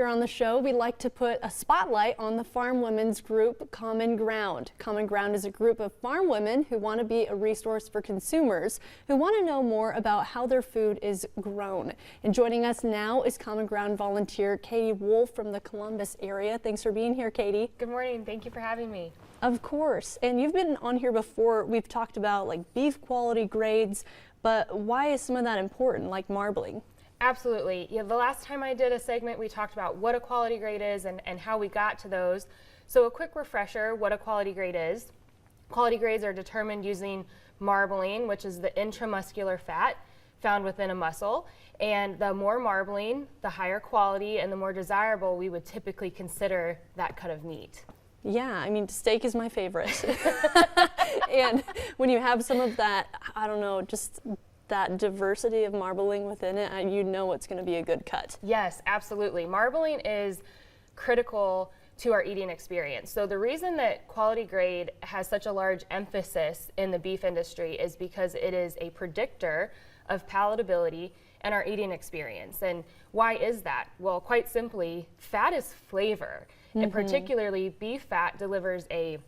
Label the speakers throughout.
Speaker 1: Here on the show, we like to put a spotlight on the farm women's group, Common Ground. Common Ground is a group of farm women who want to be a resource for consumers who want to know more about how their food is grown. And joining us now is Common Ground volunteer Katy Wolff from the Columbus area. Thanks for being here, Katy.
Speaker 2: Good morning. Thank you for having me.
Speaker 1: Of course. And you've been on here before. We've talked about like beef quality grades, but why is some of that important, like marbling?
Speaker 2: Absolutely. Yeah, the last time I did a segment, we talked about what a quality grade is and how we got to those. So a quick refresher, what a quality grade is. Quality grades are determined using marbling, which is the intramuscular fat found within a muscle. And the more marbling, the higher quality and the more desirable we would typically consider that cut of meat.
Speaker 1: Yeah, I mean, steak is my favorite. And when you have some of that, I don't know, just that diversity of marbling within it, you know it's going to be a good cut.
Speaker 2: Yes, absolutely. Marbling is critical to our eating experience. So the reason that quality grade has such a large emphasis in the beef industry is because it is a predictor of palatability and our eating experience. And why is that? Well, quite simply, fat is flavor. And particularly beef fat delivers a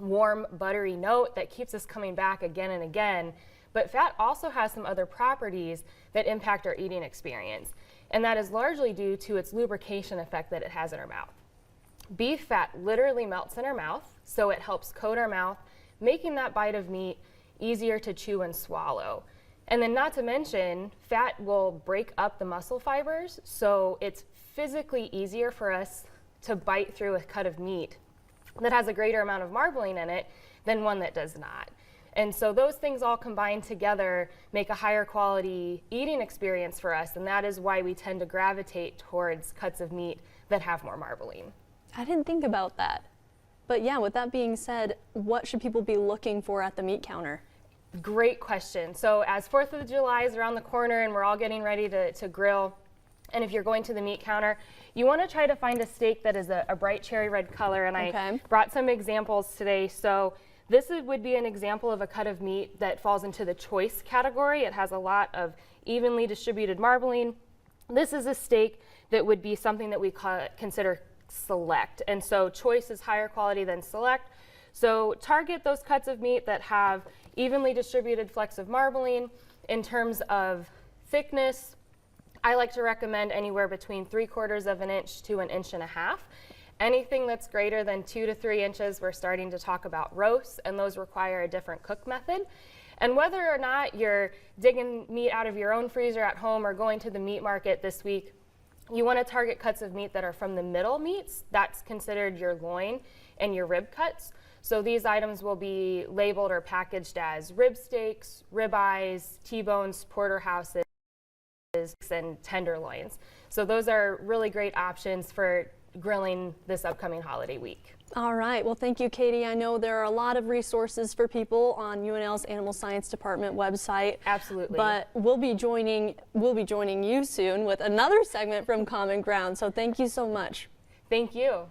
Speaker 2: warm, buttery note that keeps us coming back again and again. But fat also has some other properties that impact our eating experience, and that is largely due to its lubrication effect that it has in our mouth. Beef fat literally melts in our mouth, so it helps coat our mouth, making that bite of meat easier to chew and swallow. And then not to mention, fat will break up the muscle fibers, so it's physically easier for us to bite through a cut of meat that has a greater amount of marbling in it than one that does not. And so those things all combined together make a higher quality eating experience for us, and that is why we tend to gravitate towards cuts of meat that have more marbling.
Speaker 1: I didn't think about that. But yeah, with that being said, what should people be looking for at the meat counter?
Speaker 2: Great question. So as 4th of July is around the corner and we're all getting ready to grill, and if you're going to the meat counter, you want to try to find a steak that is a bright cherry red color, and I brought some examples today. So this would be an example of a cut of meat that falls into the choice category. It has a lot of evenly distributed marbling. This is a steak that would be something that we consider select. And so choice is higher quality than select. So target those cuts of meat that have evenly distributed flecks of marbling. In terms of thickness, I like to recommend anywhere between 3/4 of an inch to 1.5 inches. Anything that's greater than 2 to 3 inches, we're starting to talk about roasts, and those require a different cook method. And whether or not you're digging meat out of your own freezer at home or going to the meat market this week, you want to target cuts of meat that are from the middle meats. That's considered your loin and your rib cuts. So these items will be labeled or packaged as rib steaks, rib eyes, T-bones, porterhouses, and tenderloins. So those are really great options for grilling this upcoming holiday week.
Speaker 1: All right. Well, thank you, Katy. I know there are a lot of resources for people on UNL's Animal Science Department website.
Speaker 2: Absolutely.
Speaker 1: But we'll be joining you soon with another segment from Common Ground. So thank you so much.
Speaker 2: Thank you.